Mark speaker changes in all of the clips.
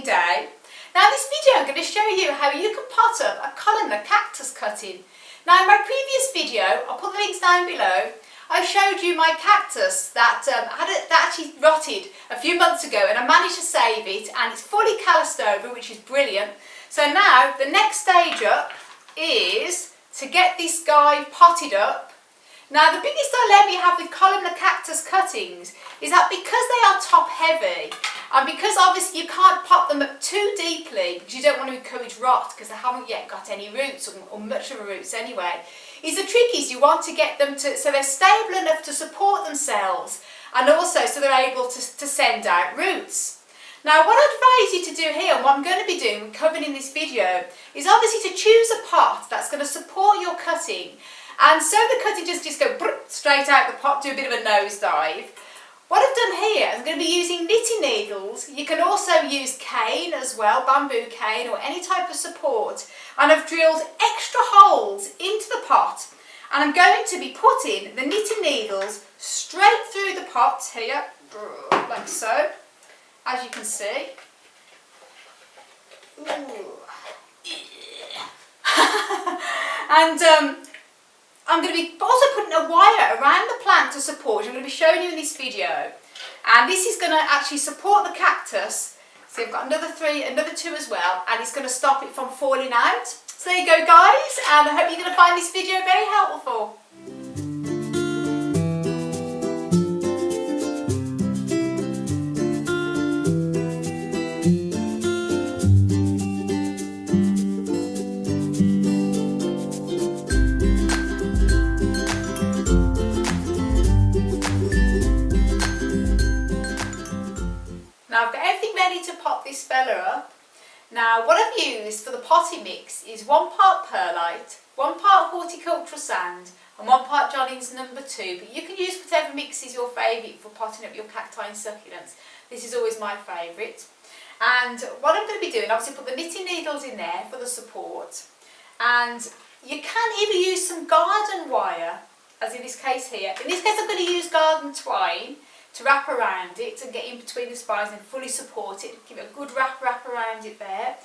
Speaker 1: day. Now in this video I'm going to show you how you can pot up a columnar cactus cutting. Now in my previous video, I'll put the links down below, I showed you my cactus that actually rotted a few months ago, and I managed to save it, and it's fully calloused over, which is brilliant. So now the next stage up is to get this guy potted up. Now the biggest dilemma you have with columnar cactus cuttings is that because they are top heavy, and because obviously you can't pot them up too deeply because you don't want to encourage rot because they haven't yet got any roots or much of a roots anyway, the trick is you want to get them to so they're stable enough to support themselves, and also so they're able to send out roots. Now what I advise you to do here, and what I'm going to be doing, covering in this video, is obviously to choose a pot that's going to support your cutting, and so the cutting just go straight out the pot, do a bit of a nosedive. What I've done here, I'm going to be using knitting needles. You can also use cane as well, bamboo cane or any type of support, and I've drilled extra holes into the pot, and I'm going to be putting the knitting needles straight through the pot here, like so, as you can see. And I'm going to be also putting a wire around the plant to support, which I'm going to be showing you in this video. And this is going to actually support the cactus. So I've got another two as well, and it's going to stop it from falling out. So there you go guys, and I hope you're going to find this video very helpful. Now I've got everything ready to pot this fella up. Now what I've used for the potting mix is 1 part perlite, 1 part horticultural sand and 1 part Johnny's number 2, but you can use whatever mix is your favourite for potting up your cacti and succulents. This is always my favourite. And what I'm going to be doing, obviously put the knitting needles in there for the support, and you can either use some garden wire, as in this case here. In this case I'm going to use garden twine to wrap around it and get in between the spines and fully support it, give it a good wrap around it there.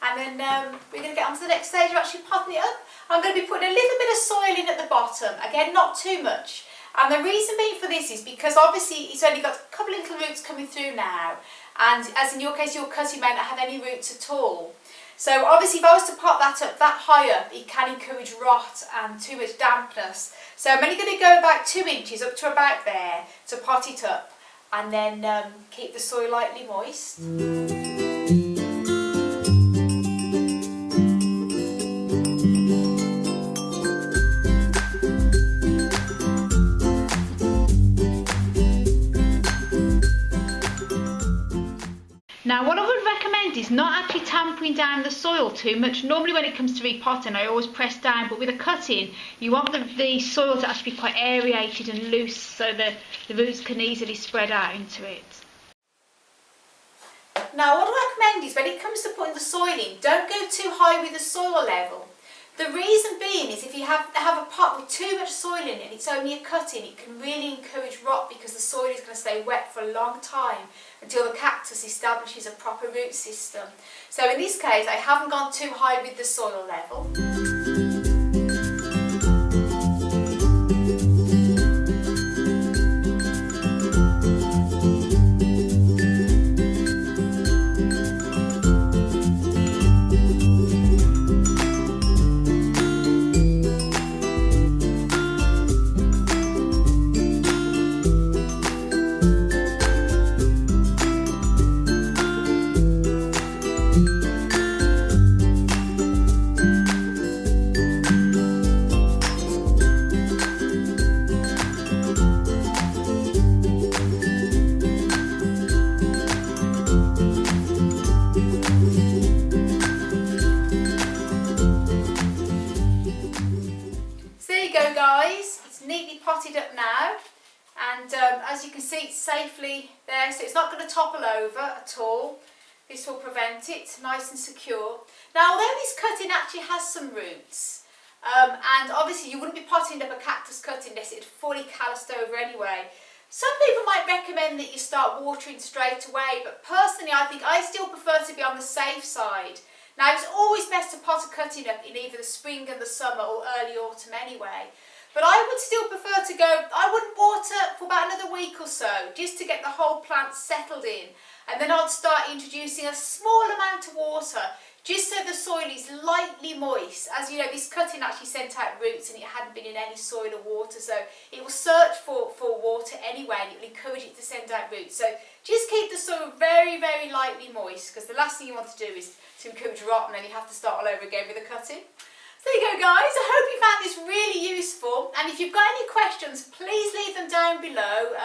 Speaker 1: And then we're going to get on to the next stage of actually potting it up. I'm going to be putting a little bit of soil in at the bottom, again not too much. And the reason being for this is because obviously it's only got a couple of little roots coming through now, and as in your case your cutting may not have any roots at all. So obviously if I was to pot that up that high up, it can encourage rot and too much dampness. So I'm only going to go about 2 inches up to about there to pot it up, and then keep the soil lightly moist. Now what I would recommend is not actually tampering down the soil too much. Normally when it comes to repotting I always press down, but with a cutting you want the soil to actually be quite aerated and loose so that the roots can easily spread out into it. Now what I recommend is when it comes to putting the soil in, don't go too high with the soil level. The reason being is if you have a pot with too much soil in it and it's only a cutting, it can really encourage rot because the soil is going to stay wet for a long time until the cactus establishes a proper root system. So in this case I haven't gone too high with the soil level. Neatly potted up now, and as you can see it's safely there, so it's not going to topple over at all. This will prevent it, nice and secure. Now although this cutting actually has some roots, and obviously you wouldn't be potting up a cactus cutting unless it had fully calloused over anyway, Some people might recommend that you start watering straight away, but personally I think I still prefer to be on the safe side. Now it's always best to pot a cutting up in either the spring and the summer or early autumn anyway. But I would still prefer to go, I wouldn't water for about another week or so, just to get the whole plant settled in. And then I'd start introducing a small amount of water, just so the soil is lightly moist. As you know, this cutting actually sent out roots and it hadn't been in any soil or water, so it will search for water anyway and it will encourage it to send out roots. So just keep the soil very, very lightly moist, because the last thing you want to do is to encourage rot and then you have to start all over again with the cutting. So there you go guys, I hope you found this really useful, and if you've got any questions please leave them down below.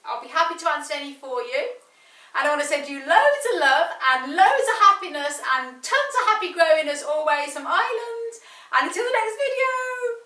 Speaker 1: I'll be happy to answer any for you. And I want to send you loads of love and loads of happiness and tons of happy growing as always from Ireland. And until the next video.